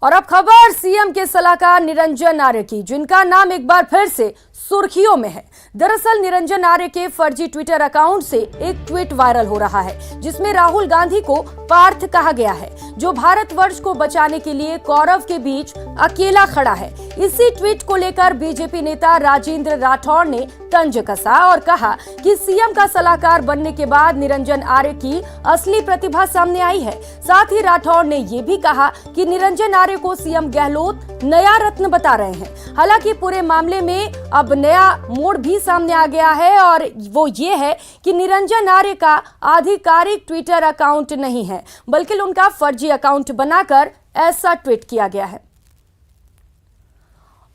और अब खबर सीएम के सलाहकार निरंजन आर्य की, जिनका नाम एक बार फिर से सुर्खियों में है। दरअसल निरंजन आर्य के फर्जी ट्विटर अकाउंट से एक ट्वीट वायरल हो रहा है, जिसमें राहुल गांधी को पार्थ कहा गया है, जो भारतवर्ष को बचाने के लिए कौरव के बीच अकेला खड़ा है। इसी ट्वीट को लेकर बीजेपी नेता राजेंद्र राठौड़ ने तंज कसा और कहा कि सीएम का सलाहकार बनने के बाद निरंजन आर्य की असली प्रतिभा सामने आई है। साथ ही राठौड़ ने ये भी कहा कि निरंजन आर्य को सीएम गहलोत नया रत्न बता रहे हैं। हालांकि पूरे मामले में अब नया मोड़ भी सामने आ गया है और वो ये है कि निरंजन आर्य का आधिकारिक ट्विटर अकाउंट नहीं है, बल्कि उनका फर्जी अकाउंट बनाकर ऐसा ट्वीट किया गया है।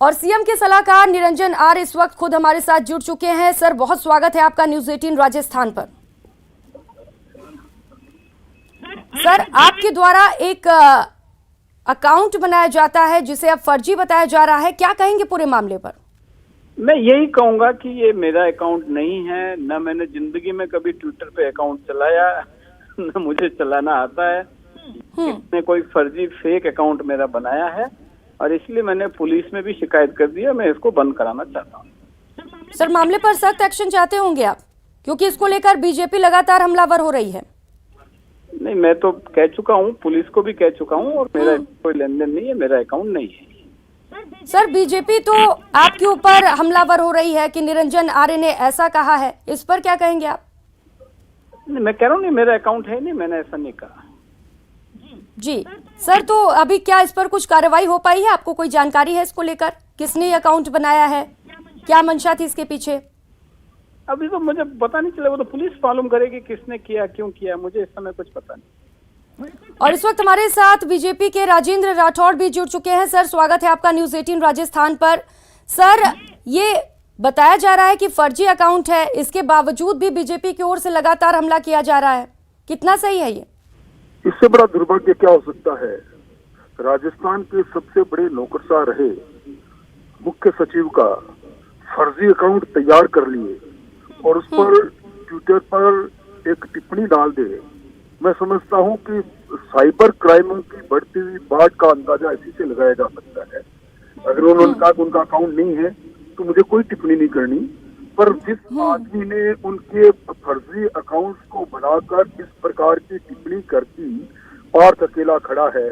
और सीएम के सलाहकार निरंजन आर्य इस वक्त खुद हमारे साथ जुड़ चुके हैं। सर, बहुत स्वागत है आपका न्यूज़ 18 राजस्थान पर। सर, आपके द्वारा एक अकाउंट बनाया जाता है जिसे अब फर्जी बताया जा रहा है, क्या कहेंगे पूरे मामले पर? मैं यही कहूंगा कि ये मेरा अकाउंट नहीं है। न मैंने जिंदगी में कभी ट्विटर पे अकाउंट चलाया, न मुझे चलाना आता है। किसने कोई फर्जी फेक अकाउंट मेरा बनाया है और इसलिए मैंने पुलिस में भी शिकायत कर दी है। मैं इसको बंद कराना चाहता हूँ। सर, मामले पर सख्त एक्शन चाहते होंगे आप, क्योंकि इसको लेकर बीजेपी लगातार हमलावर हो रही है। नहीं, मैं तो कह चुका हूँ, पुलिस को भी कह चुका हूँ और मेरा कोई लेन देन नहीं है, मेरा अकाउंट नहीं है। सर, बीजेपी तो आपके ऊपर हमलावर हो रही है कि निरंजन आर्य ने ऐसा कहा है, इस पर क्या कहेंगे आप? नहीं, मैं कह रहा हूँ नहीं, मेरा अकाउंट है नहीं, मैंने ऐसा नहीं कहा। जी सर, तो अभी क्या इस पर कुछ कार्रवाई हो पाई है? आपको कोई जानकारी है इसको लेकर? किसने ये अकाउंट बनाया है, क्या मंशा थी इसके पीछे? अभी तो मुझे पता नहीं चला, वो तो पुलिस मालूम करेगी किसने किया, क्यों किया। मुझे इस समय कुछ पता नहीं। और इस वक्त हमारे साथ बीजेपी के राजेंद्र राठौड़ भी जुड़ चुके हैं। सर, स्वागत है आपका न्यूज़ 18 राजस्थान पर। सर, ये बताया जा रहा है कि फर्जी अकाउंट है, इसके बावजूद भी बीजेपी की ओर से लगातार हमला किया जा रहा है, कितना सही है ये? इससे बड़ा दुर्भाग्य क्या हो सकता है? राजस्थान के सबसे बड़े नौकरशाह रहे मुख्य सचिव का फर्जी अकाउंट तैयार कर लिए और उस पर ट्विटर पर एक टिप्पणी डाल दे। मैं समझता हूं कि साइबर क्राइमों की बढ़ती हुई बाढ़ का अंदाजा इसी से लगाया जा सकता है। अगर उन्होंने कहा कि उनका अकाउंट नहीं है तो मुझे कोई टिप्पणी नहीं करनी, पर जिस आदमी ने उनके फर्जी अकाउंट को बनाकर इस प्रकार की टिप्पणी कर दी, पार्थ अकेला खड़ा है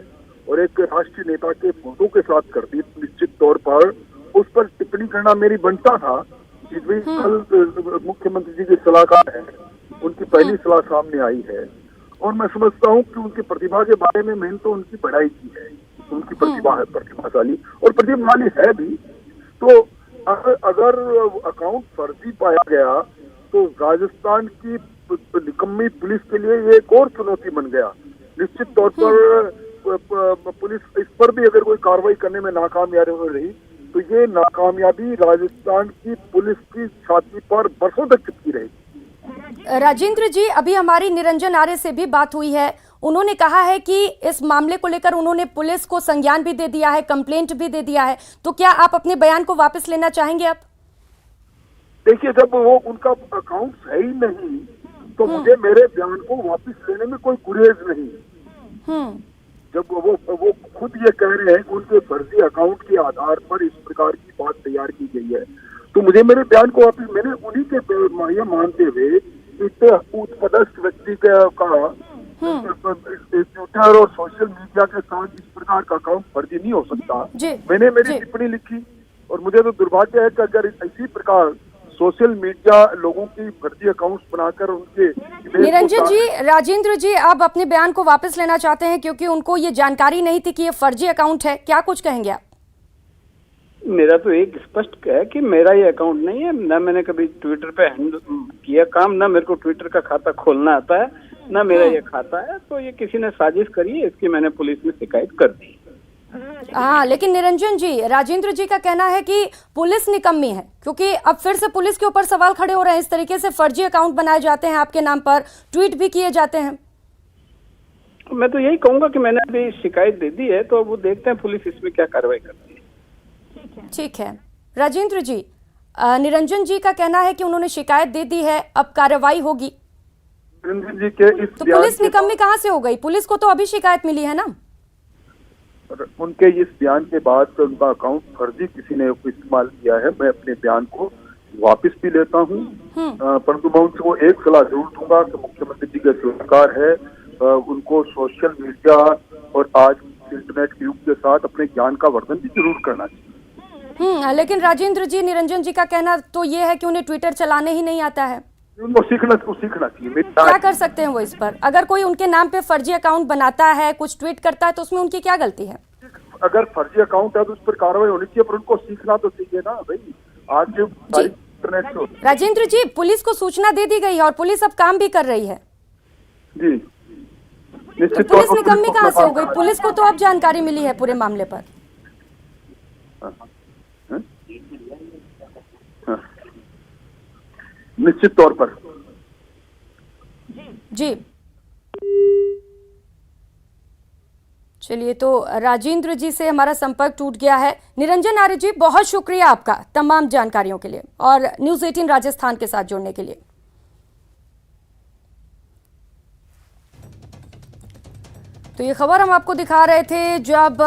और एक राष्ट्रीय नेता के फोटो के साथ कर दी, निश्चित तौर पर उस पर टिप्पणी करना मेरी बनता था। कल मुख्यमंत्री जी के सलाहकार हैं, उनकी पहली सलाह सामने आई है और मैं समझता हूं कि उनकी प्रतिभा के बारे में मैंने तो उनकी बढ़ाई की है। उनकी प्रतिभा है, प्रतिभाशाली और प्रतिभाशाली है भी। तो अगर अकाउंट फर्जी पाया गया तो राजस्थान की निकम्मी पुलिस के लिए ये एक और चुनौती बन गया। निश्चित तौर पर पुलिस इस पर भी अगर कोई कार्रवाई करने में नाकामयाब रही तो ये नाकामयाबी राजस्थान की पुलिस की छाती पर बरसों तक चिपकी रहेगी। राजेंद्र जी, अभी हमारी निरंजन आर्य से भी बात हुई है, उन्होंने कहा है कि इस मामले को लेकर उन्होंने पुलिस को संज्ञान भी दे दिया है, कंप्लेंट भी दे दिया है, तो क्या आप अपने बयान को वापस लेना चाहेंगे अब? देखिए, जब वो उनका अकाउंट सही नहीं तो मुझे मेरे बयान को वापस लेने में कोई गुरेज नहीं। जब वो खुद ये कह रहे हैं कि उनके फर्जी अकाउंट के आधार पर इस प्रकार की बात तैयार की गई है तो मुझे मेरे बयान को वापस, मैंने उन्हीं के ये मानते हुए इतने उत्पदस्थ व्यक्ति का ट्विटर और सोशल मीडिया के साथ इस प्रकार का अकाउंट फर्जी नहीं हो सकता। मैंने मेरी टिप्पणी लिखी और मुझे तो दुर्भाग्य है कि अगर इसी प्रकार सोशल मीडिया लोगों की फर्जी अकाउंट्स बनाकर उनके निरंजन जी, राजेंद्र जी अब अपने बयान को वापस लेना चाहते हैं क्योंकि उनको ये जानकारी नहीं थी कि ये फर्जी अकाउंट है, क्या कुछ कहेंगे आप? मेरा तो एक स्पष्ट है कि मेरा ये अकाउंट नहीं है। न मैंने कभी ट्विटर पे किया काम, न मेरे को ट्विटर का खाता खोलना आता है, न मेरा ये खाता है। तो ये किसी ने साजिश करी है, इसकी मैंने पुलिस में शिकायत कर दी। हाँ, लेकिन निरंजन जी, राजेंद्र जी का कहना है कि पुलिस निकम्मी है, क्योंकि अब फिर से पुलिस के ऊपर सवाल खड़े हो रहे हैं। इस तरीके से फर्जी अकाउंट बनाए जाते हैं, आपके नाम पर ट्वीट भी किए जाते हैं। मैं तो यही कहूंगा कि मैंने अभी शिकायत दे दी है, तो वो देखते हैं पुलिस इसमें क्या कार्रवाई करती है। ठीक है राजेंद्र जी, निरंजन जी का कहना है कि उन्होंने शिकायत दे दी है, अब कार्रवाई होगी। निरंजन जी के इस तो पुलिस निकम्मी कहाँ से हो गई? पुलिस को तो अभी शिकायत मिली है ना। और उनके इस बयान के बाद तो उनका अकाउंट फर्जी किसी ने इस्तेमाल किया है। मैं अपने बयान को वापस भी लेता हूँ, परंतु मैं उनसे वो एक सलाह जरूर दूंगा कि मुख्यमंत्री जी के सलाहकार है, उनको सोशल मीडिया और आज इंटरनेट के युग के साथ अपने ज्ञान का वर्धन भी जरूर करना चाहिए। लेकिन राजेंद्र जी, निरंजन जी का कहना तो ये है कि उन्हें ट्विटर चलाने ही नहीं आता है। उनको सीखना चाहिए। क्या कर सकते हैं वो इस पर? अगर कोई उनके नाम पे फर्जी अकाउंट बनाता है, कुछ ट्वीट करता है, तो उसमें उनकी क्या गलती है? अगर फर्जी अकाउंट है तो उस पर कार्रवाई होनी चाहिए, पर उनको सीखना तो चाहिए ना भाई। आज जो इंटरनेट से राजेंद्र जी, पुलिस को सूचना दे दी गई है और पुलिस अब काम भी कर रही है जी। निश्चित तो पुलिस निकम्मी कहाँ से हो गई? पुलिस को तो अब जानकारी मिली है पूरे मामले पर। निश्चित तौर पर जी। चलिए, तो राजेंद्र जी से हमारा संपर्क टूट गया है। निरंजन आर्य जी, बहुत शुक्रिया आपका तमाम जानकारियों के लिए और न्यूज़ 18 राजस्थान के साथ जुड़ने के लिए। तो ये खबर हम आपको दिखा रहे थे जब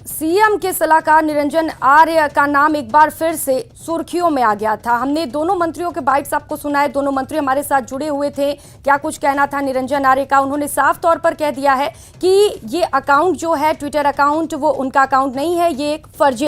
सीएम के सलाहकार निरंजन आर्य का नाम एक बार फिर से सुर्खियों में आ गया था। हमने दोनों मंत्रियों के बाइट्स आपको सुनाए, दोनों मंत्री हमारे साथ जुड़े हुए थे। क्या कुछ कहना था निरंजन आर्य का? उन्होंने साफ तौर पर कह दिया है कि ये अकाउंट जो है ट्विटर अकाउंट, वो उनका अकाउंट नहीं है, ये एक फर्जी